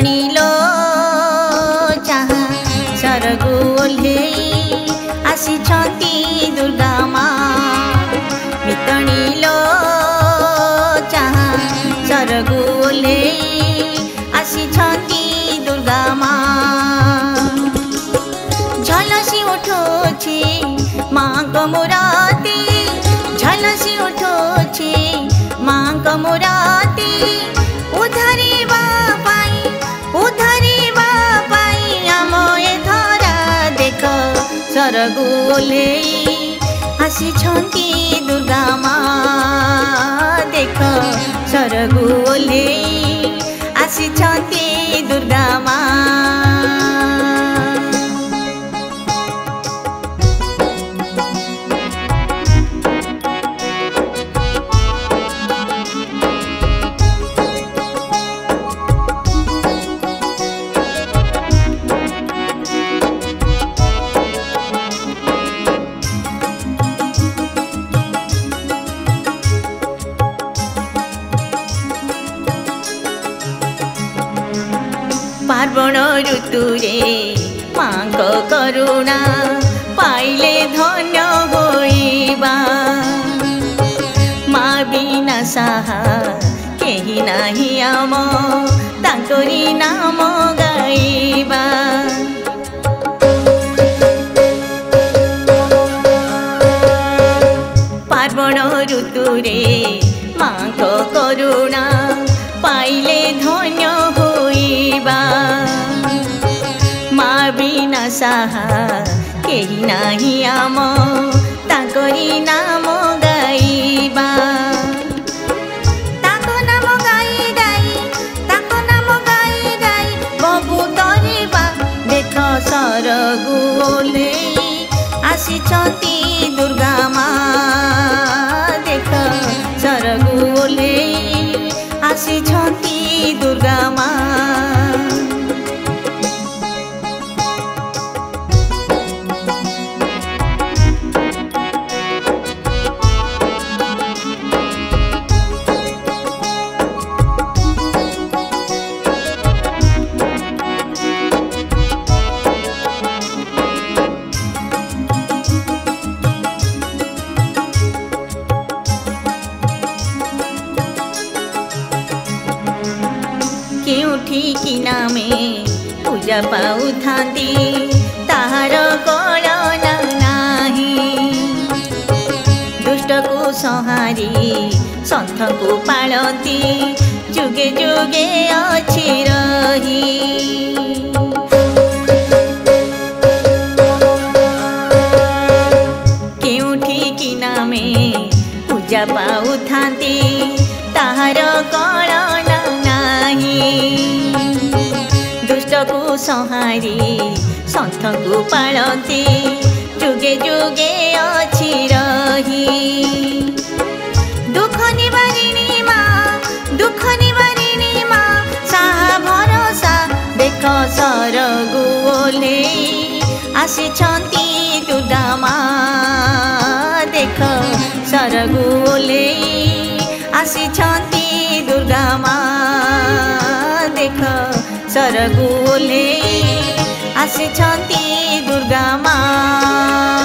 मितणीलो चाहा सरगु ओल्हेई आसिछंती दुर्गा माँ। मितणीलो चाहा सरगु ओल्हेई आसिछंती दुर्गा माँ। झलसी उठुछि माँको मुराती, झलसी उठुछि माँको मुराती। उधरिबा पाई आम ए धरा देख सरगु ओल्हेई आसिछंती दुर्गा माँ। देख सरगु ओल्हेई आसिछंती दुर्गा माँ। पार्वण ऋतुरे माँको करुणा पाइले धन्य होइबा। माँ बिना साहा केही नाही आम तांकरी नाम गाइबा। पार्वण ऋतुरे माँको करुणा पाइले धन्य होइबा। माँ बिना साहा केही नाही आम तांकरी नाम गाइबा। ताको नाम गाई गाई, ताको नाम गाई गाई बबु तरिबा। देख सरगु ओल्हेई आसिछंती दुर्गा माँ। देख सरगु ओल्हेई आसिछंती दुर्गा माँ। केउठी कि नामे पूजा पाउथांती ताहार कळना नाही। दुष्ट को संहारी संत को पालती जुगे जुगे अछि रही। केउठी कि नामे पूजा पाउथांती ताहार कळना दुष्ट को संहारी संत को पालती जुगे जुगे अछि रही। दुख निवारिणी माँ, दुख निवारिणी माँ साहा भरोसा। देख सरगु ओल्हेई आसिछंती दुर्गा माँ। देख सरगु ओल्हेई आसिछंती दुर्गा माँ। देख सरगु ओल्हेई आसिछंती दुर्गा माँ।